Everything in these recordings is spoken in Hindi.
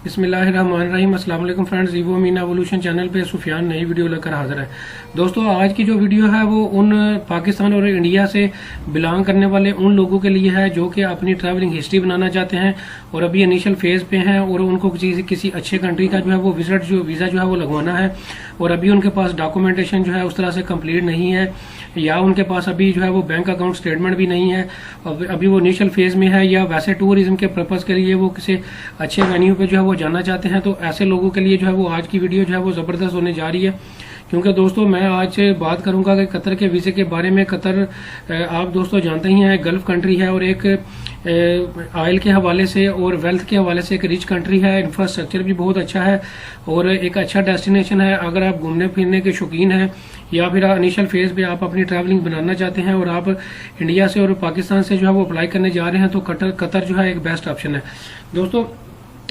बिस्मिल्लाहिर्रहमानिर्रहीम। अस्सलाम वालेकुम friends, evo Meena evolution channel पे सुफियान नई वीडियो लेकर हाजिर है। दोस्तों, आज की जो वीडियो है वो उन पाकिस्तान और इंडिया से बिलोंग करने वाले उन लोगों के लिए है जो कि अपनी ट्रैवलिंग हिस्ट्री बनाना चाहते हैं और अभी इनिशियल फेज पे हैं और उनको किसी अच्छे कंट्री का जो है वो वीज़ा जो है वो लगवाना है और अभी उनके पास डॉक्यूमेंटेशन जो है उस तरह से कंप्लीट नहीं है या उनके पास अभी जो है वो बैंक अकाउंट स्टेटमेंट भी नहीं है। अभी वो इनिशियल फेज में है या वैसे टूरिज्म के पर्पज़ के लिए वो किसी अच्छे वेन्यू पे जो है वो जाना चाहते हैं, तो ऐसे लोगों के लिए जो है वो आज की वीडियो जो है वो ज़बरदस्त होने जा रही है। क्योंकि दोस्तों, मैं आज बात करूंगा कि कतर के वीज़े के बारे में। कतर आप दोस्तों जानते ही हैं, गल्फ कंट्री है और एक ऑयल के हवाले से और वेल्थ के हवाले से एक रिच कंट्री है। इंफ्रास्ट्रक्चर भी बहुत अच्छा है और एक अच्छा डेस्टिनेशन है। अगर आप घूमने फिरने के शौकीन हैं या फिर इनिशियल फेज पे आप अपनी ट्रैवलिंग बनाना चाहते हैं और आप इंडिया से और पाकिस्तान से जो है वो अप्लाई करने जा रहे हैं, तो कतर जो है एक बेस्ट ऑप्शन है। दोस्तों,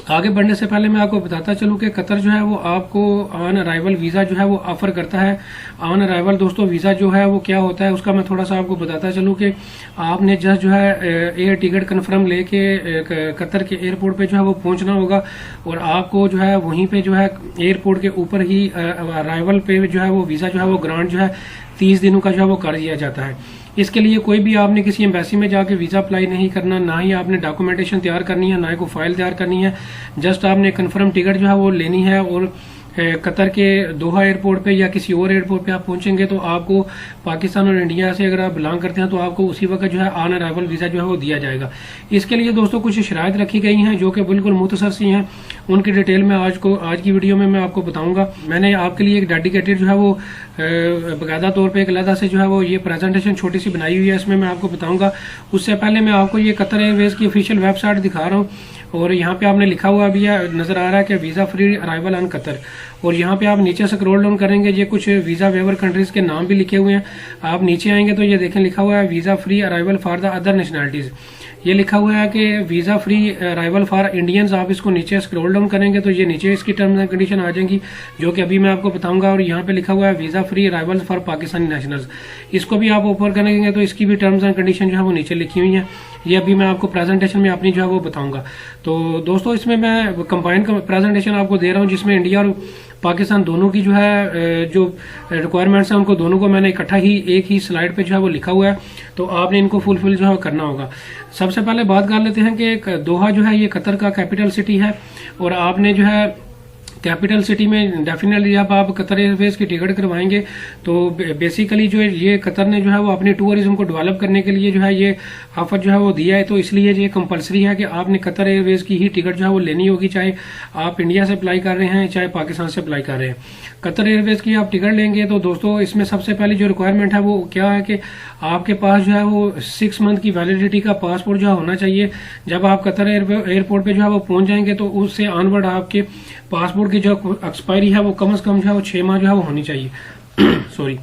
आगे बढ़ने से पहले मैं आपको बताता चलूं कि कतर जो है वो आपको ऑन अराइवल वीज़ा जो है वो ऑफर करता है। ऑन अराइवल दोस्तों वीज़ा जो है वो क्या होता है उसका मैं थोड़ा सा आपको बताता चलूं कि आपने जस्ट जो है एयर टिकट कन्फर्म लेके कतर के एयरपोर्ट पे जो है वो पहुंचना होगा और आपको जो है वहीं पे जो है एयरपोर्ट के ऊपर ही अराइवल पे जो है वो वीज़ा जो है वो ग्रांट जो है 30 दिनों का जो है वो कर दिया जाता है। इसके लिए कोई भी आपने किसी एम्बेसी में जाके वीज़ा अप्लाई नहीं करना, ना ही आपने डॉक्यूमेंटेशन तैयार करनी है, ना ही कोई फाइल तैयार करनी है। जस्ट आपने कन्फर्म टिकट जो है वो लेनी है और कतर के दोहा एयरपोर्ट पे या किसी और एयरपोर्ट पे आप पहुंचेंगे तो आपको पाकिस्तान और इंडिया से अगर आप बिलोंग करते हैं तो आपको उसी वक्त जो है ऑन अराइवल वीज़ा जो है वो दिया जाएगा। इसके लिए दोस्तों कुछ शराइत रखी गई हैं जो कि बिल्कुल मुख्तसर सी हैं। उनकी डिटेल में आज की वीडियो में मैं आपको बताऊंगा। मैंने आपके लिए एक डेडिकेटेड जो है वो बाकायदा तौर पर एक अलग से जो है वो ये प्रेजेंटेशन छोटी सी बनाई हुई है, इसमें मैं आपको बताऊंगा। उससे पहले मैं आपको ये कतर एयरवेज की ऑफिशियल वेबसाइट दिखा रहा हूँ और यहाँ पे आपने लिखा हुआ भी है, नजर आ रहा है कि visa free arrival on Qatar. और यहाँ पे आप नीचे से स्क्रॉल डाउन करेंगे, ये कुछ वीज़ा वेवर कंट्रीज के नाम भी लिखे हुए हैं। आप नीचे आएंगे तो ये देखें लिखा हुआ है visa free arrival for the other nationalities. ये लिखा हुआ है कि visa free arrival for Indians. आप इसको नीचे स्क्रॉल डाउन करेंगे तो ये नीचे इसकी टर्म्स एंड कंडीशन आ जाएंगी जो कि अभी मैं आपको बताऊंगा। और यहाँ पे लिखा हुआ है visa free arrival for Pakistani nationals. इसको भी आप ओपन करेंगे तो इसकी भी टर्म्स एंड कंडीशन जो है वो नीचे लिखी हुई है। ये अभी मैं आपको प्रेजेंटेशन में अपनी जो है वो बताऊंगा। तो दोस्तों, इसमें मैं कंबाइंड प्रेजेंटेशन आपको दे रहा हूँ जिसमें इंडिया और पाकिस्तान दोनों की जो है जो रिक्वायरमेंट्स हैं उनको दोनों को मैंने इकट्ठा ही एक ही स्लाइड पे जो है वो लिखा हुआ है, तो आपने इनको फुलफिल जो है करना होगा। सबसे पहले बात कर लेते हैं कि दोहा जो है ये कतर का कैपिटल सिटी है और आपने जो है कैपिटल सिटी में डेफिनेटली जब आप कतर एयरवेज की टिकट करवाएंगे तो बेसिकली जो है ये कतर ने जो है वो अपनी टूरिज्म को डेवलप करने के लिए जो है ये ऑफर जो है वो दिया है। तो इसलिए ये कंपलसरी है कि आपने कतर एयरवेज की ही टिकट जो है वो लेनी होगी, चाहे आप इंडिया से अप्लाई कर रहे हैं चाहे पाकिस्तान से अप्लाई कर रहे हैं। कतर एयरवेज की आप टिकट लेंगे तो दोस्तों इसमें सबसे पहली जो रिक्वायरमेंट है वो क्या है कि आपके पास जो है वो 6 मंथ की वैलिडिटी का पासपोर्ट जो है होना चाहिए। जब आप कतर एयरपोर्ट पे जो है वो पहुंच जाएंगे तो उससे ऑनवर्ड आपके पासपोर्ट की जो एक्सपायरी है वो कम से कम जो है वो 6 माह जो है वो होनी चाहिए। सॉरी।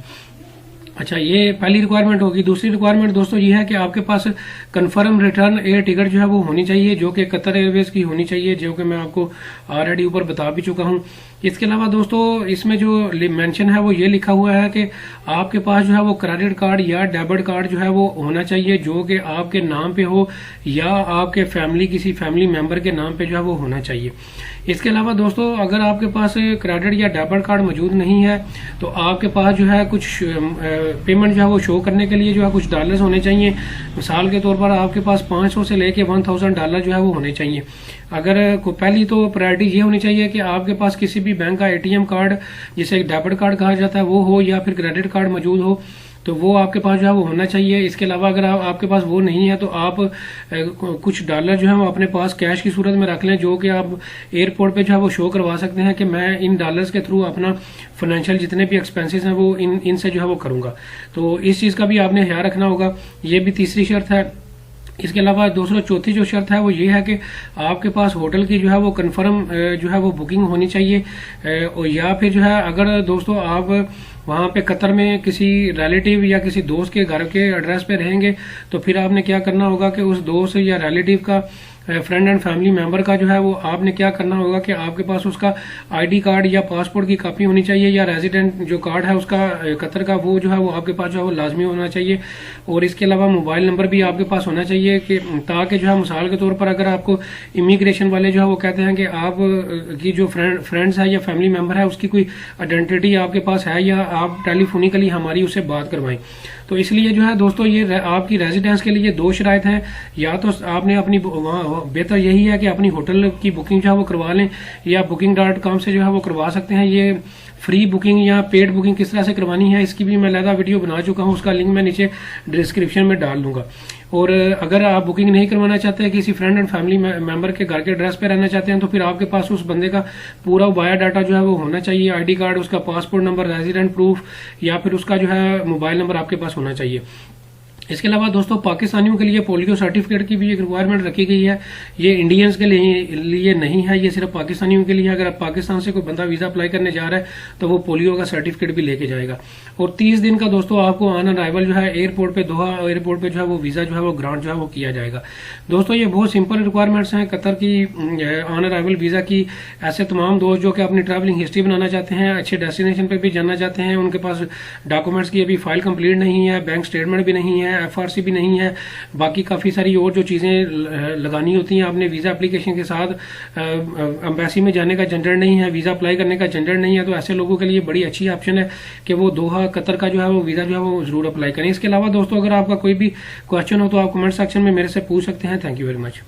अच्छा, ये पहली रिक्वायरमेंट होगी। दूसरी रिक्वायरमेंट दोस्तों ये है कि आपके पास कंफर्म रिटर्न एयर टिकट जो है वो होनी चाहिए जो कि कतर एयरवेज की होनी चाहिए, जो कि मैं आपको ऑलरेडी ऊपर बता भी चुका हूँ। इसके अलावा दोस्तों इसमें जो मेंशन है वो ये लिखा हुआ है कि आपके पास जो है वो क्रेडिट कार्ड या डेबिट कार्ड जो है वो होना चाहिए जो कि आपके नाम पे हो या आपके किसी फैमिली मेंबर के नाम पे जो है वो होना चाहिए। इसके अलावा दोस्तों अगर आपके पास क्रेडिट या डेबिट कार्ड मौजूद नहीं है तो आपके पास जो है कुछ पेमेंट जो है वो शो करने के लिए जो है कुछ डॉलर्स होने चाहिए। मिसाल के तौर पर आपके पास 500 से लेके 1000 डॉलर जो है वो होने चाहिए। अगर पहली तो प्रायोरिटी ये होनी चाहिए कि आपके पास किसी भी बैंक का एटीएम कार्ड जिसे डेबिट कार्ड कहा जाता है वो हो या फिर क्रेडिट कार्ड मौजूद हो, तो वो आपके पास जो है वो होना चाहिए। इसके अलावा अगर आपके पास वो नहीं है तो आप कुछ डॉलर जो है वो अपने पास कैश की सूरत में रख लें जो कि आप एयरपोर्ट पे जो है वो शो करवा सकते हैं कि मैं इन डॉलर्स के थ्रू अपना फाइनेंशियल जितने भी एक्सपेंसेस हैं वो इनसे जो है वो करूंगा। तो इस चीज़ का भी आपने ख्याल रखना होगा। ये भी तीसरी शर्त है। इसके अलावा दोस्तों चौथी जो शर्त है वो ये है कि आपके पास होटल की जो है वो कंफर्म जो है वो बुकिंग होनी चाहिए। और या फिर जो है अगर दोस्तों आप वहाँ पे कतर में किसी रिलेटिव या किसी दोस्त के घर के एड्रेस पे रहेंगे तो फिर आपने क्या करना होगा कि उस दोस्त या रिलेटिव का फ्रेंड एंड फैमिली मेंबर का जो है वो आपने क्या करना होगा कि आपके पास उसका आईडी कार्ड या पासपोर्ट की कॉपी होनी चाहिए, या रेजिडेंट जो कार्ड है उसका कतर का वो जो है वो आपके पास जो है वो लाजमी होना चाहिए। और इसके अलावा मोबाइल नंबर भी आपके पास होना चाहिए कि ताकि जो है मिसाल के तौर पर अगर आपको इमिग्रेशन वाले जो है वो कहते हैं कि आप की जो फ्रेंड्स है या फैमिली मेंबर है उसकी कोई आइडेंटिटी आपके पास है या आप टेलीफोनिकली हमारी उससे बात करवाएं। तो इसलिए जो है दोस्तों ये आपकी रेजिडेंस के लिए दो शराइत हैं, या तो आपने अपनी बेहतर यही है कि अपनी होटल की बुकिंग जो है वो करवा लें, या booking.com से जो है वो करवा सकते हैं। ये फ्री बुकिंग या पेड बुकिंग किस तरह से करवानी है इसकी भी मैं अलग वीडियो बना चुका हूं, उसका लिंक मैं नीचे डिस्क्रिप्शन में डाल दूंगा। और अगर आप बुकिंग नहीं करवाना चाहते हैं, किसी फ्रेंड एंड फैमिली मेंबर के घर के एड्रेस पे रहना चाहते हैं, तो फिर आपके पास उस बंदे का पूरा बायोडाटा जो है वो होना चाहिए, आईडी कार्ड, उसका पासपोर्ट नंबर, रेजिडेंट प्रूफ, या फिर उसका जो है मोबाइल नंबर आपके पास होना चाहिए। इसके अलावा दोस्तों पाकिस्तानियों के लिए पोलियो सर्टिफिकेट की भी एक रिक्वायरमेंट रखी गई है। ये इंडियंस के लिए नहीं है, ये सिर्फ पाकिस्तानियों के लिए। अगर आप पाकिस्तान से कोई बंदा वीजा अप्लाई करने जा रहा है तो वो पोलियो का सर्टिफिकेट भी लेके जाएगा। और 30 दिन का दोस्तों आपको ऑन अराइवल जो है एयरपोर्ट पे, दोहा एयरपोर्ट पे जो है वो वीजा जो है वो ग्रांट जो है वो किया जाएगा। दोस्तों ये बहुत सिंपल रिक्वायरमेंट्स हैं कतर की ऑन अराइवल वीजा की। ऐसे तमाम दोस्त जो कि अपनी ट्रैवलिंग हिस्ट्री बनाना चाहते हैं, अच्छे डेस्टिनेशन पे भी जाना चाहते हैं, उनके पास डॉक्यूमेंट्स की अभी फाइल कंप्लीट नहीं है, बैंक स्टेटमेंट भी नहीं है, एफआरसी भी नहीं है, बाकी काफी सारी और जो चीजें लगानी होती हैं आपने वीजा एप्लीकेशन के साथ, एम्बेसी में जाने का झंझट नहीं है, वीजा अप्लाई करने का झंझट नहीं है, तो ऐसे लोगों के लिए बड़ी अच्छी ऑप्शन है कि वो दोहा कतर का जो है वो वीजा जो है वो जरूर अप्लाई करें। इसके अलावा दोस्तों अगर आपका कोई भी क्वेश्चन हो तो आप कमेंट सेक्शन में मेरे से पूछ सकते हैं। Thank you very much.